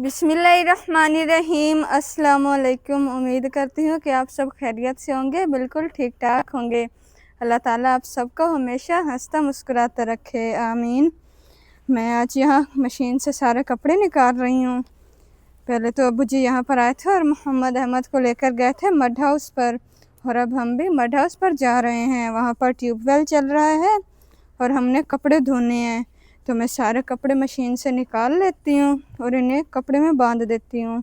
बिस्मिल्लाहिर्रहमानिर्रहीम। अस्सलाम वालेकुम। उम्मीद करती हूँ कि आप सब खैरियत से होंगे, बिल्कुल ठीक ठाक होंगे। अल्लाह ताला आप सबको हमेशा हंसता मुस्कुराता रखे, आमीन। मैं आज यहाँ मशीन से सारे कपड़े निकाल रही हूँ। पहले तो अबू जी यहाँ पर आए थे और मोहम्मद अहमद को लेकर गए थे मड हाउस पर, और अब हम भी मड हाउस पर जा रहे हैं। वहाँ पर ट्यूबवेल चल रहा है और हमने कपड़े धोने हैं, तो मैं सारे कपड़े मशीन से निकाल लेती हूँ और इन्हें कपड़े में बांध देती हूँ।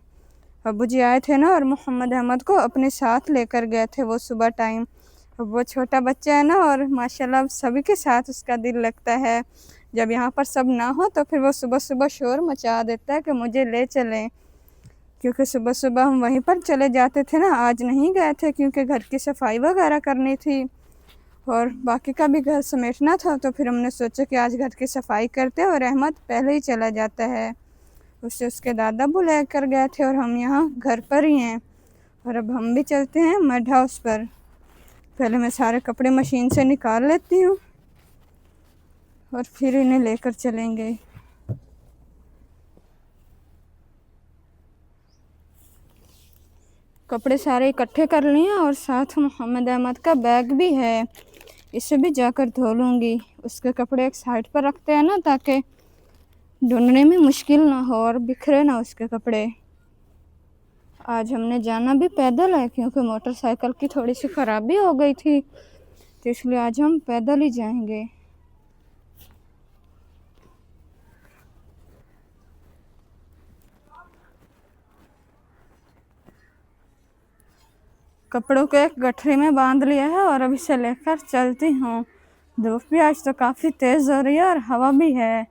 अबू जी आए थे ना और मोहम्मद अहमद को अपने साथ लेकर गए थे वो सुबह टाइम। अब वो छोटा बच्चा है ना और माशाल्लाह सभी के साथ उसका दिल लगता है। जब यहाँ पर सब ना हो तो फिर वो सुबह सुबह शोर मचा देता है कि मुझे ले चलें, क्योंकि सुबह सुबह हम वहीं पर चले जाते थे ना। आज नहीं गए थे क्योंकि घर की सफाई वगैरह करनी थी और बाकी का भी घर समेटना था, तो फिर हमने सोचा कि आज घर की सफाई करते और अहमद पहले ही चला जाता है। उससे उसके दादा बुला कर गए थे और हम यहाँ घर पर ही हैं। और अब हम भी चलते हैं मड हाउस पर। पहले मैं सारे कपड़े मशीन से निकाल लेती हूँ और फिर इन्हें लेकर चलेंगे। कपड़े सारे इकट्ठे कर लिए और साथ मोहम्मद अहमद का बैग भी है, इसे भी जाकर धो लूँगी। उसके कपड़े एक साइड पर रखते हैं ना, ताकि ढूंढने में मुश्किल ना हो और बिखरे ना उसके कपड़े। आज हमने जाना भी पैदल है क्योंकि मोटरसाइकिल की थोड़ी सी ख़राबी हो गई थी, तो इसलिए आज हम पैदल ही जाएंगे। कपड़ों को एक गठरी में बांध लिया है और अब इसे लेकर चलती हूँ। धूप भी आज तो काफ़ी तेज़ हो रही है और हवा भी है।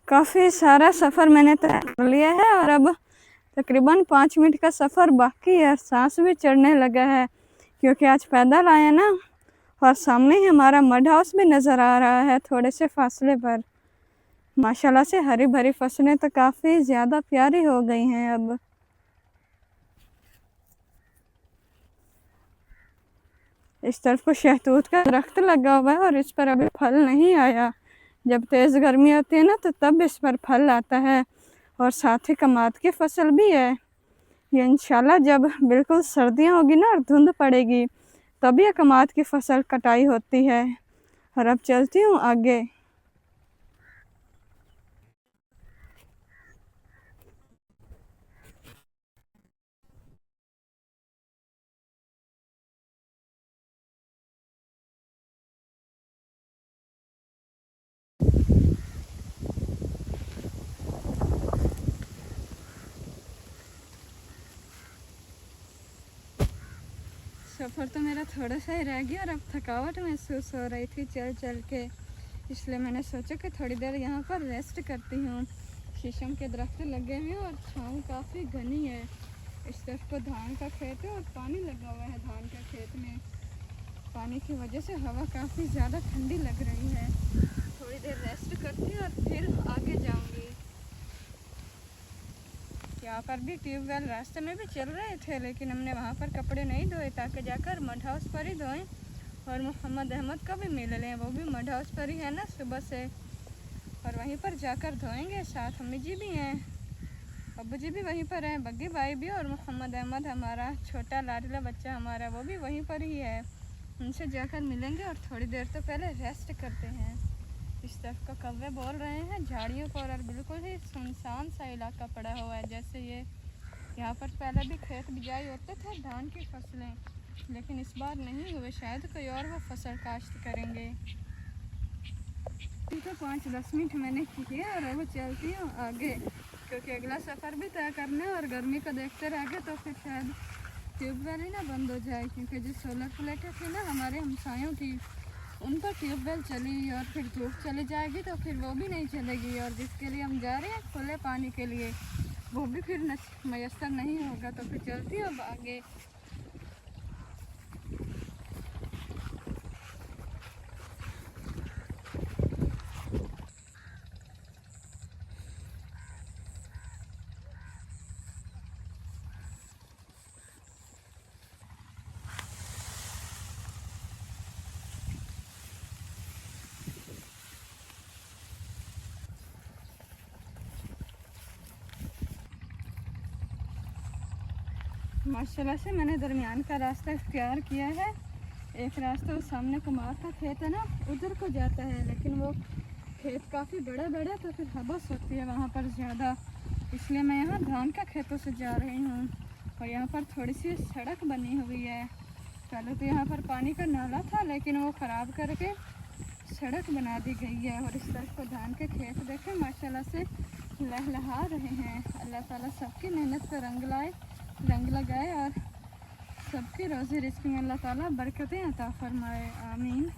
काफ़ी सारा सफ़र मैंने तय कर लिया है और अब तकरीबन 5 मिनट का सफ़र बाकी है। सांस भी चढ़ने लगा है क्योंकि आज पैदल आए ना, और सामने ही हमारा मड हाउस भी नज़र आ रहा है थोड़े से फासले पर। माशाल्लाह से हरी भरी फसलें तो काफ़ी ज़्यादा प्यारी हो गई हैं। अब इस तरफ को शहतूत का दरख्त लगा हुआ है और इस पर अभी फल नहीं आया। जब तेज़ गर्मी होती है ना तो तब इस पर फल आता है, और साथ ही कमाद की फसल भी है। ये इंशाल्लाह जब बिल्कुल सर्दियाँ होगी ना और धुंध पड़ेगी तब ये कमाद की फसल कटाई होती है। और अब चलती हूँ आगे। सफ़र तो मेरा थोड़ा सा ही रह गया और अब थकावट महसूस हो रही थी चल चल के, इसलिए मैंने सोचा कि थोड़ी देर यहाँ पर रेस्ट करती हूँ। शीशम के दरख्त लगे हुए हैं और छाँव काफ़ी घनी है। इस तरफ को धान का खेत है और पानी लगा हुआ है धान के खेत में। पानी की वजह से हवा काफ़ी ज़्यादा ठंडी लग रही है। थोड़ी देर रेस्ट करती हूँ और फिर आगे जाऊँगी। यहाँ पर भी ट्यूबवेल रास्ते में भी चल रहे थे, लेकिन हमने वहाँ पर कपड़े नहीं धोए ताकि जाकर मड हाउस पर ही धोएं और मोहम्मद अहमद का भी मिल लें। वो भी मड हाउस पर ही है ना सुबह से, और वहीं पर जाकर धोएंगे। साथ अम्मी जी भी हैं, अब्बू जी भी वहीं पर हैं, बग्गी भाई भी, और मोहम्मद अहमद हमारा छोटा लाडला बच्चा हमारा वो भी वहीं पर ही है। उनसे जाकर मिलेंगे और थोड़ी देर तो पहले रेस्ट करते हैं। इस तरफ का कौवे बोल रहे हैं झाड़ियों पर, और बिल्कुल ही सुनसान सा इलाका पड़ा हुआ है। जैसे ये यहाँ पर पहले भी खेत बिजाई होते थे धान की फसलें, लेकिन इस बार नहीं हुए, शायद कोई और वो फसल काश्त करेंगे। तो 5-10 मिनट मैंने किया और अब चलती हूँ आगे, क्योंकि अगला सफ़र भी तय करना है और गर्मी को देखते रह गए तो फिर शायद ट्यूबवेल ही ना बंद हो जाए। क्योंकि जो सोलर प्लेटें थी ना हमारे हमसायों की, उन पर ट्यूबवेल चली और फिर धूप चली जाएगी तो फिर वो भी नहीं चलेगी, और जिसके लिए हम जा रहे हैं खुले पानी के लिए वो भी फिर मैसर नहीं होगा। तो फिर चलती हूँ अब आगे। माशाल्लाह से मैंने दरमियान का रास्ता इख्तियार किया है। एक रास्ता उस सामने कुमार का खेत है ना, उधर को जाता है, लेकिन वो खेत काफ़ी बड़ा बड़ा, तो फिर हबस होती है वहाँ पर ज़्यादा, इसलिए मैं यहाँ धान के खेतों से जा रही हूँ। और यहाँ पर थोड़ी सी सड़क बनी हुई है। पहले तो यहाँ पर पानी का नाला था, लेकिन वो ख़राब करके सड़क बना दी गई है। और इस तरफ को धान के खेत देखें माशाल्लाह से लहलहा रहे हैं। अल्लाह ताला सबकी मेहनत को रंग लगाए और सबकी रोज़ी रिज़्क़ में अल्लाह ताला बरकतें अता फरमाए, आमीन।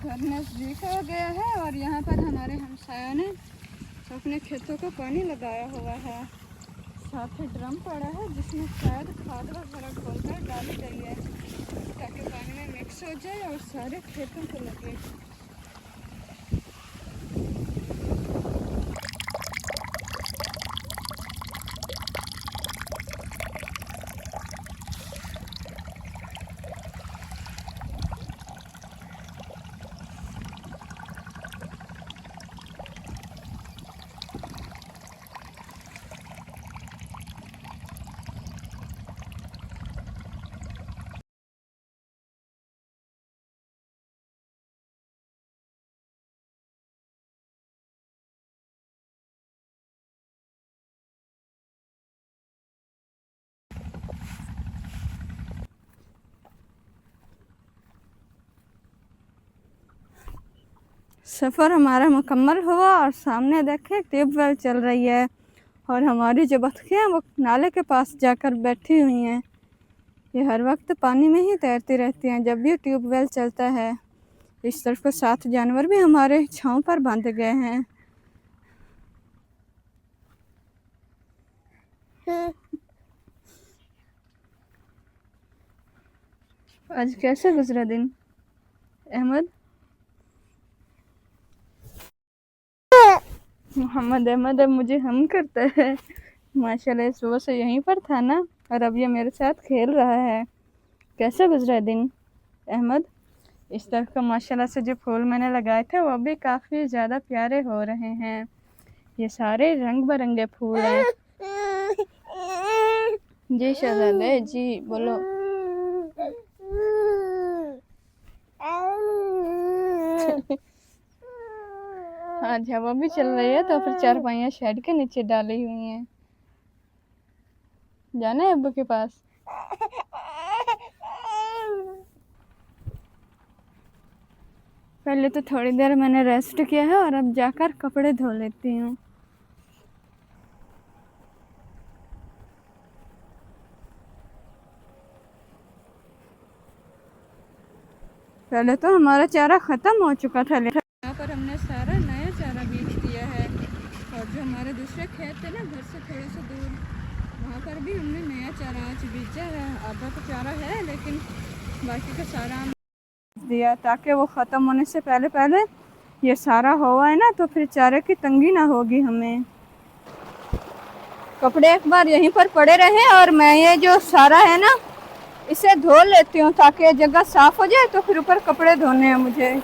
घर नज़दीक आ गया है और यहाँ पर हमारे हमसायों ने अपने खेतों को पानी लगाया हुआ है। साथ ही ड्रम पड़ा है जिसमें शायद खाद वगैरह घोलकर डाली गई है, ताकि पानी में मिक्स हो जाए और सारे खेतों को लगे। सफ़र हमारा मुकम्मल हुआ और सामने देखें ट्यूबवेल चल रही है और हमारी जो बतखें वो नाले के पास जाकर बैठी हुई हैं। ये हर वक्त पानी में ही तैरती रहती हैं जब भी ट्यूबवेल चलता है। इस तरफ के 7 जानवर भी हमारे छांव पर बांध गए हैं। आज कैसे गुजरा दिन अहमद? मोहम्मद अहमद अब मुझे हम करता है। माशाल्लाह सुबह से यहीं पर था ना, और अब ये मेरे साथ खेल रहा है। कैसा गुजरा दिन अहमद? इस तरह का माशाल्लाह से जो फूल मैंने लगाए थे वो भी काफ़ी ज़्यादा प्यारे हो रहे हैं। ये सारे रंग बिरंगे फूल हैं। जी शहजादे जी बोलो। आज हवा भी चल रही है तो फिर चारपाइयाँ शेड के नीचे डाली हुई हैं। जाना है अब्बू के पास? पहले तो थोड़ी देर मैंने रेस्ट किया है और अब जाकर कपड़े धो लेती हूँ। पहले तो हमारा चारा ख़त्म हो चुका था, लेकिन यहाँ पर हमने सारा नया चारा बीज दिया है। और जो हमारे दूसरे खेत थे ना घर से थोड़े से दूर, वहाँ पर भी हमने नया चारा आज बीजा है। आधा तो चारा है लेकिन बाकी का सारा दिया, ताकि वो ख़त्म होने से पहले पहले ये सारा हुआ है ना, तो फिर चारे की तंगी ना होगी हमें। कपड़े एक बार यहीं पर पड़े रहे और मैं ये जो सारा है ना इसे धो लेती हूँ ताकि जगह साफ हो जाए, तो फिर ऊपर कपड़े धोने हैं मुझे।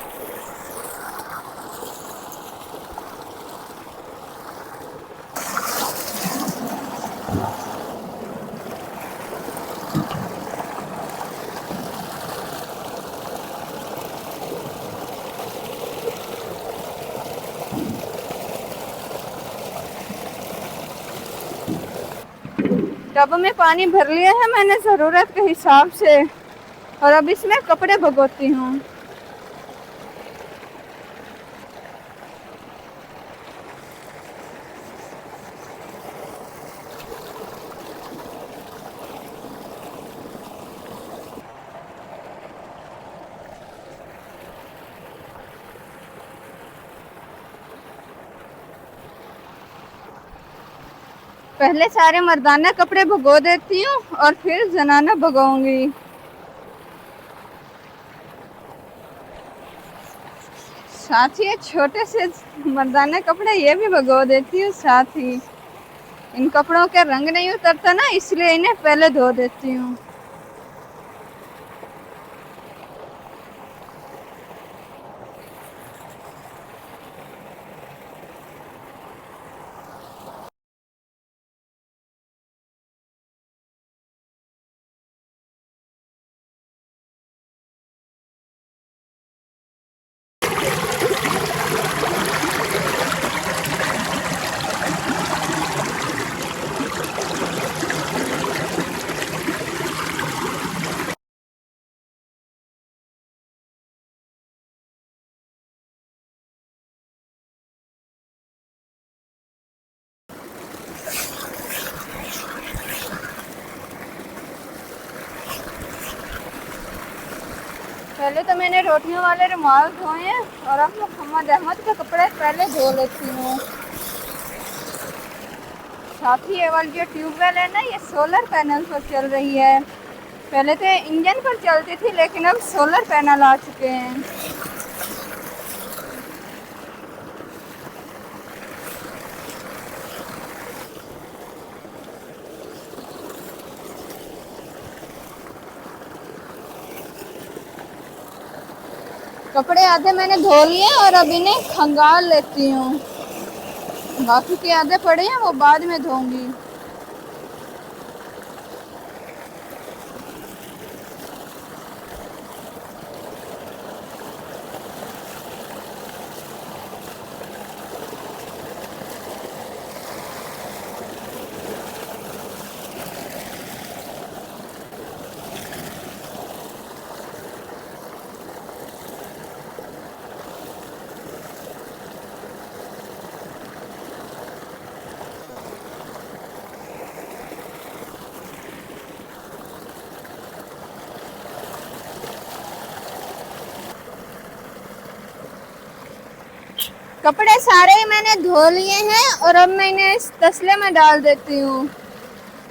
टब में पानी भर लिया है मैंने ज़रूरत के हिसाब से, और अब इसमें कपड़े भिगोती हूँ। पहले सारे मर्दाना कपड़े भिगो देती हूँ और फिर जनाना भिगोऊंगी। साथ ही छोटे से मर्दाना कपड़े ये भी भिगो देती हूँ साथ ही। इन कपड़ों के रंग नहीं उतरता ना, इसलिए इन्हें पहले धो देती हूँ। पहले तो मैंने रोटियों वाले रुमाल धोए हैं और अब मोहम्मद अहमद के कपड़े पहले धो लेती हूँ। साथ ही ये वाली जो ट्यूबवेल है ना, ये सोलर पैनल पर चल रही है। पहले तो इंजन पर चलती थी, लेकिन अब सोलर पैनल आ चुके हैं। कपड़े आधे मैंने धो लिए और अब इन्हें खंगाल लेती हूँ। बाकी के आधे पड़े हैं, वो बाद में धोऊंगी। कपड़े सारे ही मैंने धो लिए हैं और अब मैं इन्हें इस तसले में डाल देती हूँ।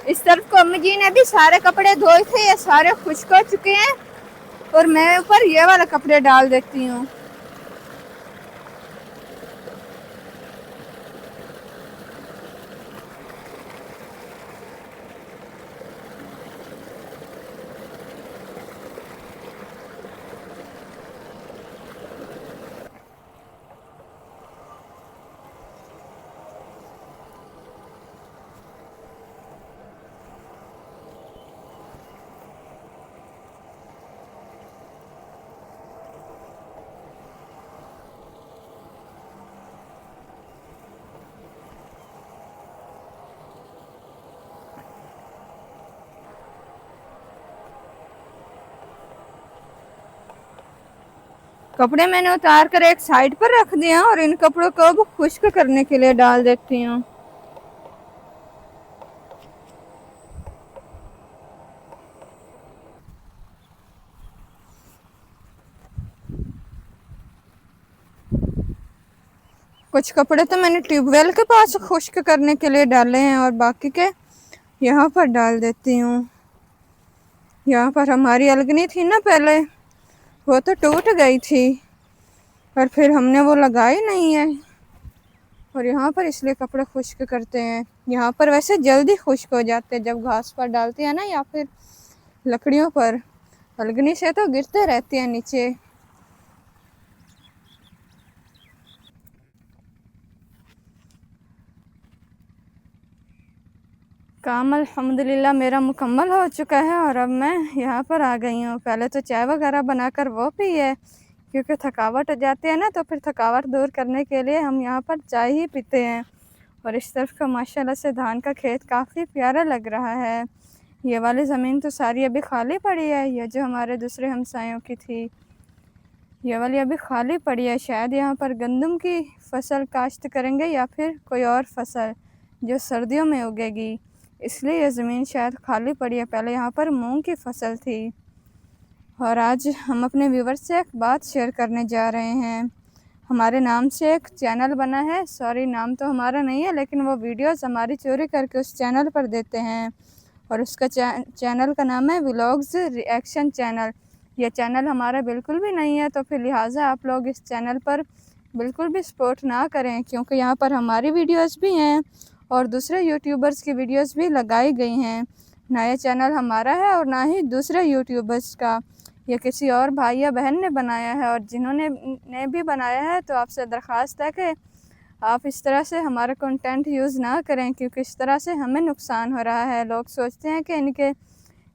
इस तरफ को अम्मी जी ने भी सारे कपड़े धोए थे, ये सारे खुश्क हो चुके हैं और मैं ऊपर ये वाले कपड़े डाल देती हूँ। कपड़े मैंने उतार कर एक साइड पर रख दिया और इन कपड़ों को अब खुश्क करने के लिए डाल देती हूँ। कुछ कपड़े तो मैंने ट्यूबवेल के पास खुश्क करने के लिए डाले हैं और बाकी के यहाँ पर डाल देती हूँ। यहाँ पर हमारी अलगनी थी ना पहले, वो तो टूट गई थी और फिर हमने वो लगाई नहीं है, और यहाँ पर इसलिए कपड़े खुश्क करते हैं। यहाँ पर वैसे जल्दी खुश्क हो जाते हैं जब घास पर डालते हैं ना, या फिर लकड़ियों पर। अलगनी से तो गिरते रहते हैं नीचे। काम अल्हम्दुलिल्लाह मेरा मुकम्मल हो चुका है और अब मैं यहाँ पर आ गई हूँ। पहले तो चाय वगैरह बनाकर वो पी है, क्योंकि थकावट हो जाती है ना, तो फिर थकावट दूर करने के लिए हम यहाँ पर चाय ही पीते हैं। और इस तरफ का माशाल्लाह से धान का खेत काफ़ी प्यारा लग रहा है। ये वाली ज़मीन तो सारी अभी खाली पड़ी है, ये जो हमारे दूसरे हमसायों की थी, ये वाली अभी खाली पड़ी है। शायद यहाँ पर गंदम की फसल काश्त करेंगे या फिर कोई और फसल जो सर्दियों में उगेगी, इसलिए ये ज़मीन शायद खाली पड़ी है। पहले यहाँ पर मूंग की फसल थी। और आज हम अपने व्यूवर्स से एक बात शेयर करने जा रहे हैं। हमारे नाम से एक चैनल बना है, सॉरी नाम तो हमारा नहीं है, लेकिन वो वीडियोस हमारी चोरी करके उस चैनल पर देते हैं और उसका चैनल का नाम है व्लॉग्स रिएक्शन चैनल। ये चैनल हमारा बिल्कुल भी नहीं है, तो फिर लिहाजा आप लोग इस चैनल पर बिल्कुल भी सपोर्ट ना करें, क्योंकि यहाँ पर हमारी वीडियोस भी हैं और दूसरे यूट्यूबर्स की वीडियोस भी लगाई गई हैं। ना ये चैनल हमारा है और ना ही दूसरे यूट्यूबर्स का, ये किसी और भाई या बहन ने बनाया है। और जिन्होंने भी बनाया है तो आपसे दरख्वास्त है कि आप इस तरह से हमारा कंटेंट यूज़ ना करें, क्योंकि इस तरह से हमें नुकसान हो रहा है। लोग सोचते हैं कि इनके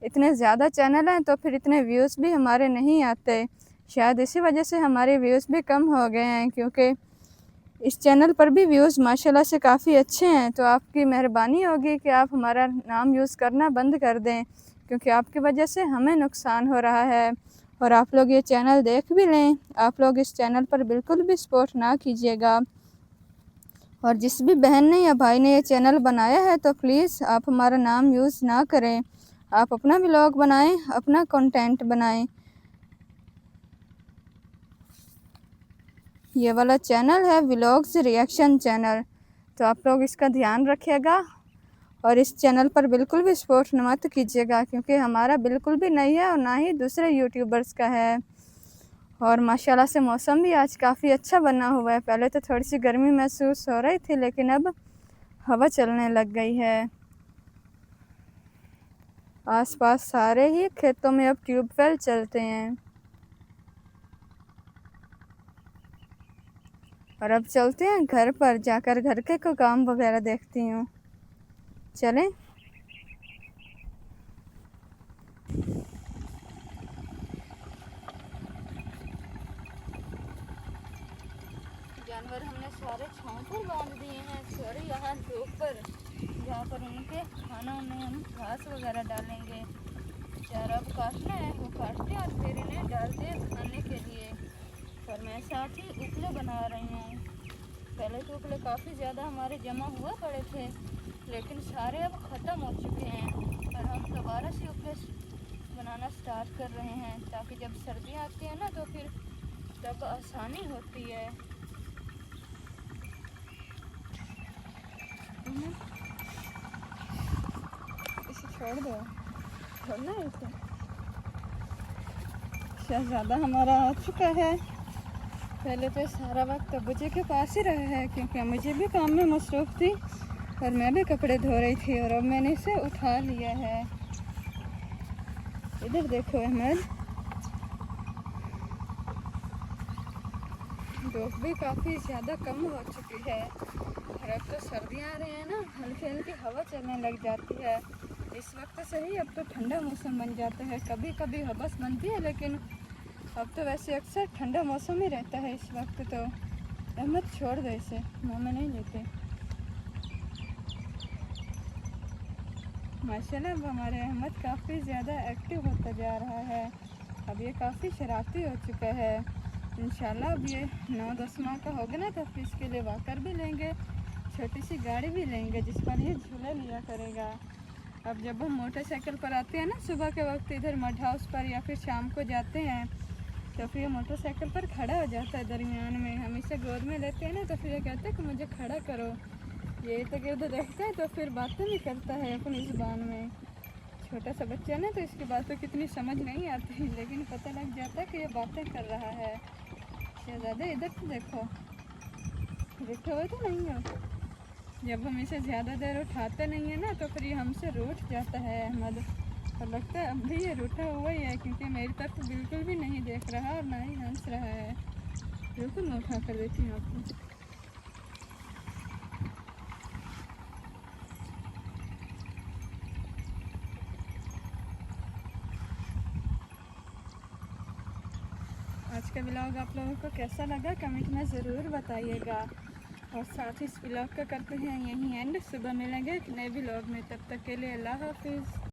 इतने ज़्यादा चैनल हैं तो फिर इतने व्यूज़ भी हमारे नहीं आते। शायद इसी वजह से हमारे व्यूज़ भी कम हो गए हैं, क्योंकि इस चैनल पर भी व्यूज़ माशाल्लाह से काफ़ी अच्छे हैं। तो आपकी मेहरबानी होगी कि आप हमारा नाम यूज़ करना बंद कर दें, क्योंकि आपकी वजह से हमें नुकसान हो रहा है। और आप लोग ये चैनल देख भी लें, आप लोग इस चैनल पर बिल्कुल भी सपोर्ट ना कीजिएगा। और जिस भी बहन ने या भाई ने ये चैनल बनाया है तो प्लीज़ आप हमारा नाम यूज़ ना करें, आप अपना व्लॉग बनाएं, अपना कंटेंट बनाएं। ये वाला चैनल है व्लॉग्स रिएक्शन चैनल, तो आप लोग इसका ध्यान रखिएगा और इस चैनल पर बिल्कुल भी सपोर्ट मत कीजिएगा, क्योंकि हमारा बिल्कुल भी नहीं है और ना ही दूसरे यूट्यूबर्स का है। और माशाल्लाह से मौसम भी आज काफ़ी अच्छा बना हुआ है। पहले तो थोड़ी सी गर्मी महसूस हो रही थी, लेकिन अब हवा चलने लग गई है। आसपास सारे ही खेतों में अब ट्यूबवेल चलते हैं। और अब चलते हैं घर पर, जाकर घर के को काम वगैरह देखती हूँ। चलें। जानवर हमने सारे छांव पर बांध दिए हैं, सॉरी यहाँ धूप पर, जहाँ पर उनके खाना में हम घास वगैरह डालेंगे। चारा अब काटना है, वो काटते और फिर इन्हें डालते हैं खाने के लिए। और मैं साथ ही उपले बना रही हूँ। पहले तो उपले काफ़ी ज़्यादा हमारे जमा हुआ पड़े थे, लेकिन सारे अब ख़त्म हो चुके हैं और हम दोबारा से उपले बनाना स्टार्ट कर रहे हैं, ताकि जब सर्दियाँ आती है ना तो फिर तब आसानी होती है। इसे छोड़ दो, छोड़ना है इसे। शहज़ादा हमारा आ चुका है। पहले तो सारा वक्त अब्बू जी के पास ही रहा है, क्योंकि मुझे भी काम में मसरूफ़ थी और मैं भी कपड़े धो रही थी, और अब मैंने इसे उठा लिया है। इधर देखो अहमद, धूप भी काफ़ी ज़्यादा कम हो चुकी है और अब तो सर्दियाँ आ रही हैं ना, हल्की हल्की हवा चलने लग जाती है। इस वक्त सही, अब तो ठंडा मौसम बन जाता है। कभी कभी हवस बनती है, लेकिन अब तो वैसे अक्सर ठंडा मौसम ही रहता है इस वक्त। तो अहमद छोड़ दे इसे, मुँह में नहीं लेते। माशाल्लाह अब हमारे अहमद काफ़ी ज़्यादा एक्टिव होता जा रहा है। अब ये काफ़ी शरारती हो चुका है। इंशाल्लाह अब ये 9-10 माह का होगा ना तो फिर इसके लिए वॉकर भी लेंगे, छोटी सी गाड़ी भी लेंगे जिस पर ये झूला लिया करेगा। अब जब हम मोटरसाइकिल पर आते हैं ना सुबह के वक्त इधर मड हाउस पर, या फिर शाम को जाते हैं, तो फिर मोटरसाइकिल पर खड़ा हो जाता है दरमियान में। हम इसे गोद में लेते हैं ना तो फिर ये कहता है कि मुझे खड़ा करो। ये तो गिर्द देखता है तो फिर बातें भी करता है अपनी ज़ुबान में। छोटा सा बच्चा ना तो इसकी बातों कितनी समझ नहीं आती, लेकिन पता लग जाता है कि ये बातें कर रहा है। शहज़ादे इधर तो देखो, रूठे हुए तो नहीं हो। जब हम इसे ज़्यादा देर उठाते नहीं है ना तो फिर ये हमसे रूठ जाता है अहमद, और लगता है अब भी ये रूठा हुआ ही है, क्योंकि मेरी तरफ बिल्कुल भी नहीं देख रहा और ना ही हंस रहा है। बिल्कुल मैं उठा कर देती हूँ आपको। आज का ब्लॉग आप लोगों को कैसा लगा कमेंट में ज़रूर बताइएगा। और साथ ही इस व्लॉग का करते हैं यहीं एंड। सुबह मिलेंगे एक नए व्लॉग में, तब तक के लिए अल्लाह हाफिज़।